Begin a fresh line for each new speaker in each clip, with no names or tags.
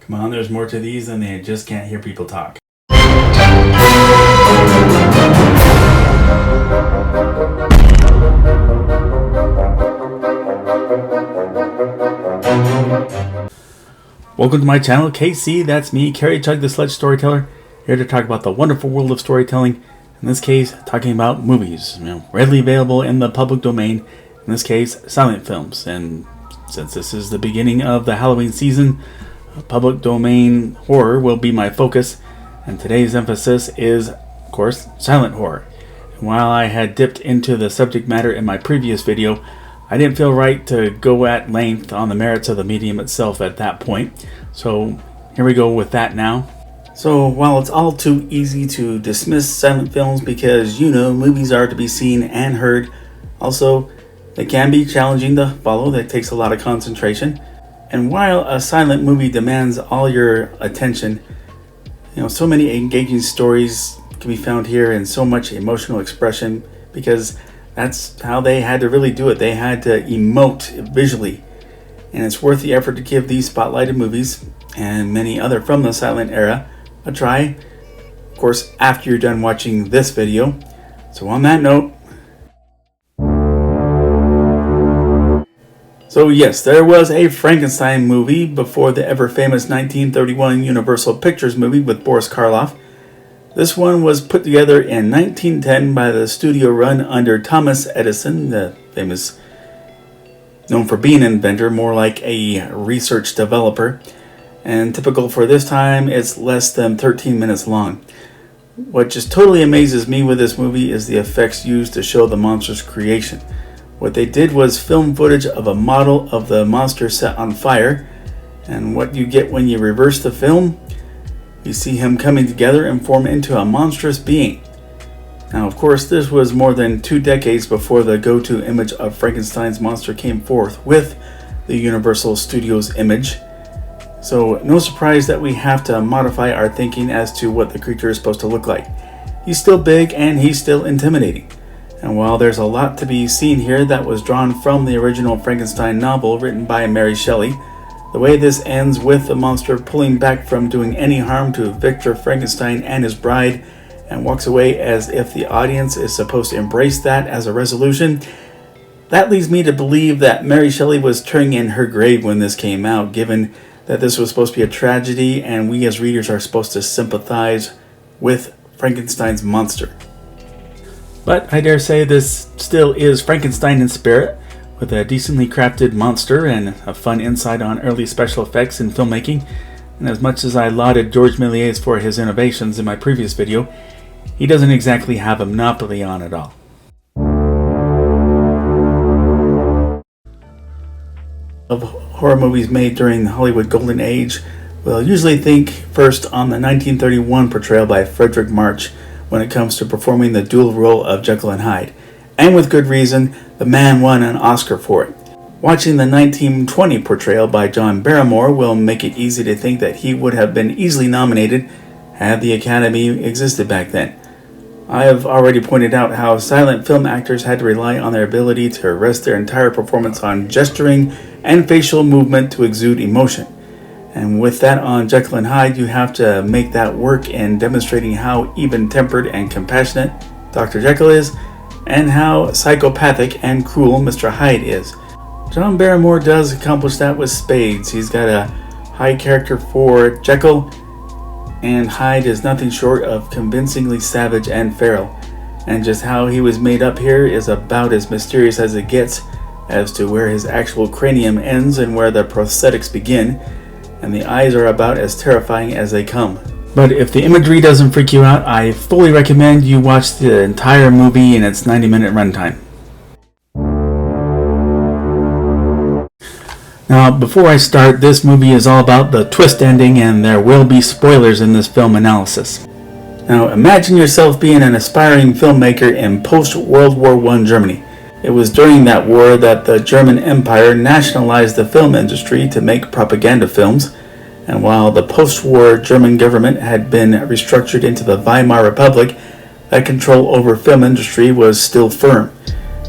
Come on, there's more to these than they just can't hear people talk. Welcome to my channel, KC, that's me, Carrie Chug the Sledge Storyteller, here to talk about the wonderful world of storytelling, in this case, talking about movies, readily available in the public domain, in this case, silent films. And since this is the beginning of the Halloween season, public domain horror will be my focus, and today's emphasis is, of course, silent horror. And while I had dipped into the subject matter in my previous video, I didn't feel right to go at length on the merits of the medium itself at that point. So here we go with that now. So while it's all too easy to dismiss silent films because, movies are to be seen and heard, also they can be challenging to follow. That takes a lot of concentration. And while a silent movie demands all your attention, so many engaging stories can be found here and so much emotional expression because that's how they had to really do it. They had to emote visually. And it's worth the effort to give these spotlighted movies and many other from the silent era a try. Of course, after you're done watching this video. So on that note, so yes, there was a Frankenstein movie before the ever famous 1931 Universal Pictures movie with Boris Karloff. This one was put together in 1910 by the studio run under Thomas Edison, the famous, known for being an inventor, more like a research developer. And typical for this time, it's less than 13 minutes long. What just totally amazes me with this movie is the effects used to show the monster's creation. What they did was film footage of a model of the monster set on fire, and what you get when you reverse the film, you see him coming together and form into a monstrous being. Now, of course, this was more than 2 decades before the go-to image of Frankenstein's monster came forth with the Universal Studios image. So, no surprise that we have to modify our thinking as to what the creature is supposed to look like. He's still big and he's still intimidating. And while there's a lot to be seen here that was drawn from the original Frankenstein novel written by Mary Shelley, the way this ends with the monster pulling back from doing any harm to Victor Frankenstein and his bride and walks away as if the audience is supposed to embrace that as a resolution, that leads me to believe that Mary Shelley was turning in her grave when this came out, given that this was supposed to be a tragedy and we as readers are supposed to sympathize with Frankenstein's monster. But I dare say this still is Frankenstein in spirit, with a decently crafted monster and a fun insight on early special effects in filmmaking. And as much as I lauded Georges Méliès for his innovations in my previous video, he doesn't exactly have a monopoly on it all. Of horror movies made during the Hollywood Golden Age, we'll usually think first on the 1931 portrayal by Frederick March when it comes to performing the dual role of Jekyll and Hyde. And with good reason, the man won an Oscar for it. Watching the 1920 portrayal by John Barrymore will make it easy to think that he would have been easily nominated had the Academy existed back then. I have already pointed out how silent film actors had to rely on their ability to rest their entire performance on gesturing and facial movement to exude emotion. And with that on Jekyll and Hyde, you have to make that work in demonstrating how even-tempered and compassionate Dr. Jekyll is, and how psychopathic and cruel Mr. Hyde is. John Barrymore does accomplish that with spades. He's got a high character for Jekyll, and Hyde is nothing short of convincingly savage and feral. And just how he was made up here is about as mysterious as it gets as to where his actual cranium ends and where the prosthetics begin, and the eyes are about as terrifying as they come. But if the imagery doesn't freak you out, I fully recommend you watch the entire movie in its 90-minute runtime. Now, before I start, this movie is all about the twist ending, and there will be spoilers in this film analysis. Now, imagine yourself being an aspiring filmmaker in post-World War I Germany. It was during that war that the German Empire nationalized the film industry to make propaganda films. And while the post-war German government had been restructured into the Weimar Republic, that control over film industry was still firm,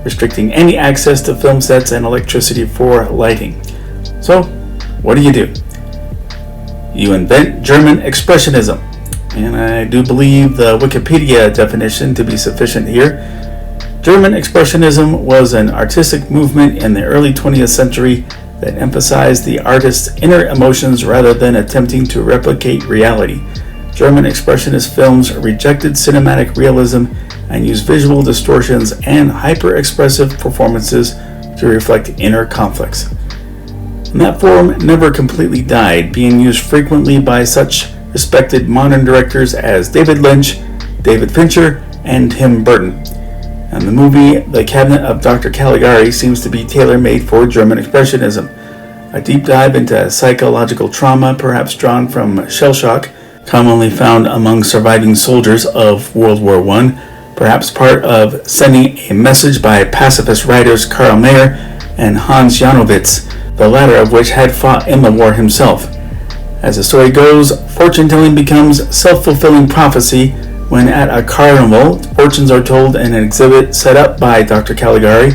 restricting any access to film sets and electricity for lighting. So, what do? You invent German Expressionism. And I do believe the Wikipedia definition to be sufficient here. German Expressionism was an artistic movement in the early 20th century that emphasized the artist's inner emotions rather than attempting to replicate reality. German Expressionist films rejected cinematic realism and used visual distortions and hyper-expressive performances to reflect inner conflicts. And that form never completely died, being used frequently by such respected modern directors as David Lynch, David Fincher, and Tim Burton. And the movie The Cabinet of Dr. Caligari seems to be tailor-made for German Expressionism. A deep dive into psychological trauma, perhaps drawn from shell shock, commonly found among surviving soldiers of World War I, perhaps part of sending a message by pacifist writers Karl Mayer and Hans Janowitz, the latter of which had fought in the war himself. As the story goes, fortune-telling becomes self-fulfilling prophecy when at a carnival, fortunes are told in an exhibit set up by Dr. Caligari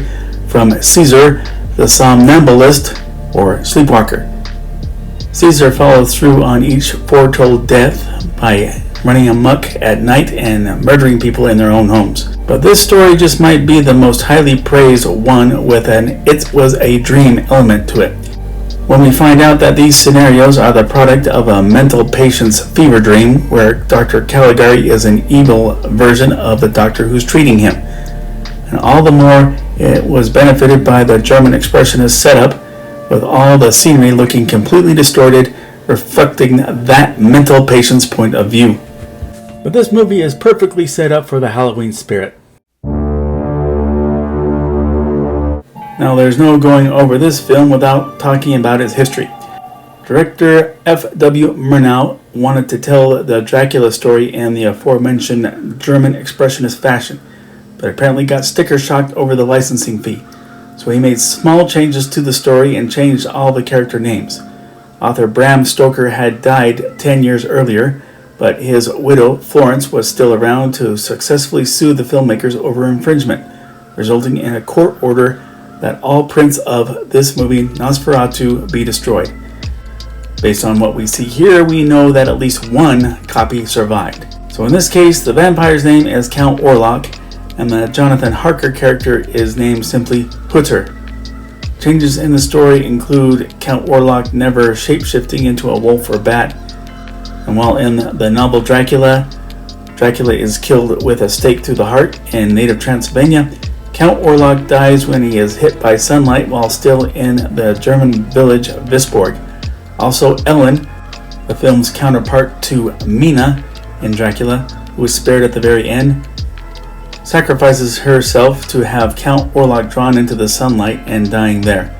from Caesar, the somnambulist or sleepwalker. Caesar follows through on each foretold death by running amok at night and murdering people in their own homes. But this story just might be the most highly praised one with an "it was a dream" element to it. When we find out that these scenarios are the product of a mental patient's fever dream where Dr. Caligari is an evil version of the doctor who's treating him. And all the more it was benefited by the German Expressionist setup, with all the scenery looking completely distorted, reflecting that mental patient's point of view. But this movie is perfectly set up for the Halloween spirit. Now, there's no going over this film without talking about its history. Director F.W. Murnau wanted to tell the Dracula story in the aforementioned German Expressionist fashion, but apparently got sticker shocked over the licensing fee. So he made small changes to the story and changed all the character names. Author Bram Stoker had died 10 years earlier, but his widow, Florence, was still around to successfully sue the filmmakers over infringement, resulting in a court order that all prints of this movie, Nosferatu, be destroyed. Based on what we see here, we know that at least one copy survived. So in this case, the vampire's name is Count Orlok, and the Jonathan Harker character is named simply Hutter. Changes in the story include Count Orlok never shapeshifting into a wolf or bat, and while in the novel Dracula is killed with a stake through the heart in native Transylvania, Count Orlok dies when he is hit by sunlight while still in the German village Visborg. Also, Ellen, the film's counterpart to Mina in Dracula, who is spared at the very end, sacrifices herself to have Count Orlok drawn into the sunlight and dying there.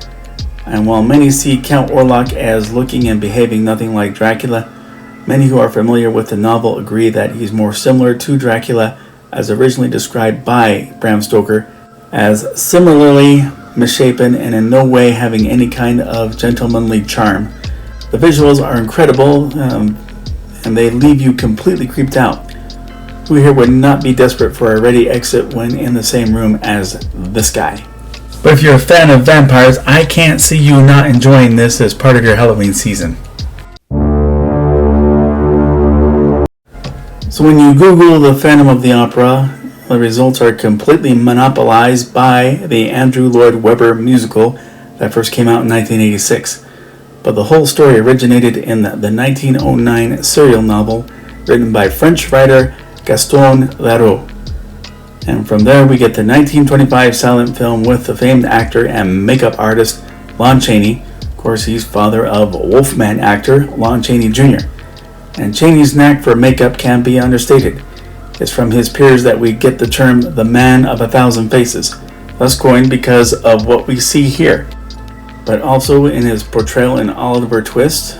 And while many see Count Orlok as looking and behaving nothing like Dracula, many who are familiar with the novel agree that he's more similar to Dracula as originally described by Bram Stoker, as similarly misshapen and in no way having any kind of gentlemanly charm. The visuals are incredible, and they leave you completely creeped out. Who here would not be desperate for a ready exit when in the same room as this guy? But if you're a fan of vampires, I can't see you not enjoying this as part of your Halloween season. So when you Google the Phantom of the Opera, the results are completely monopolized by the Andrew Lloyd Webber musical that first came out in 1986. But the whole story originated in the 1909 serial novel written by French writer Gaston Leroux. And from there we get the 1925 silent film with the famed actor and makeup artist Lon Chaney. Of course, he's father of Wolfman actor Lon Chaney Jr. And Chaney's knack for makeup can be understated. It's from his peers that we get the term the man of 1,000 faces, thus coined because of what we see here, but also in his portrayal in Oliver Twist,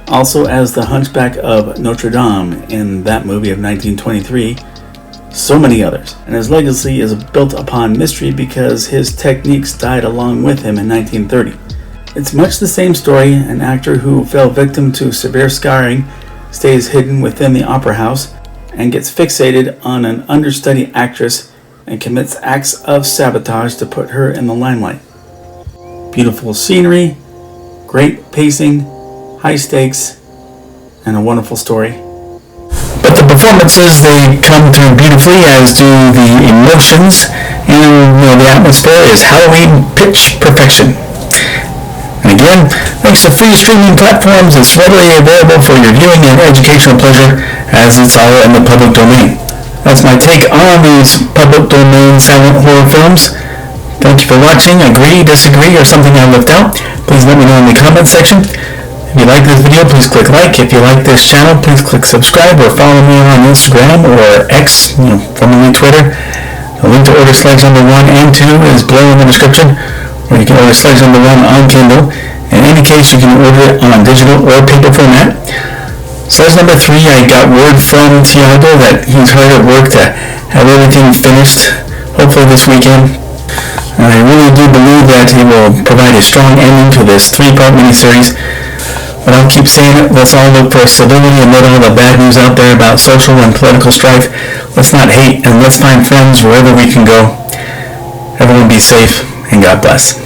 also as the Hunchback of Notre Dame in that movie of 1923, so many others. And his legacy is built upon mystery because his techniques died along with him in 1930. It's much the same story. An actor who fell victim to severe scarring stays hidden within the opera house and gets fixated on an understudy actress and commits acts of sabotage to put her in the limelight. Beautiful scenery, great pacing, high stakes, and a wonderful story.
But the performances, they come through beautifully, as do the emotions, and the atmosphere is Halloween pitch perfection. And again, thanks to free streaming platforms, it's readily available for your viewing and educational pleasure, as it's all in the public domain. That's my take on these public domain silent horror films. Thank you for watching. Agree, disagree, or something I left out, please let me know in the comment section. If you like this video, please click like. If you like this channel, please click subscribe or follow me on Instagram or X, formerly Twitter. The link to order Sledge number 1 and 2 is below in the description, or you can order Sledge number 1 on Kindle. In any case, you can order it on digital or paper format. Sledge number 3, I got word from Tiago that he's hard at work to have everything finished, hopefully this weekend. And I really do believe that he will provide a strong ending to this 3-part miniseries. But I'll keep saying it, let's all look for stability and let all the bad news out there about social and political strife. Let's not hate, and let's find friends wherever we can go. Everyone be safe, and God bless.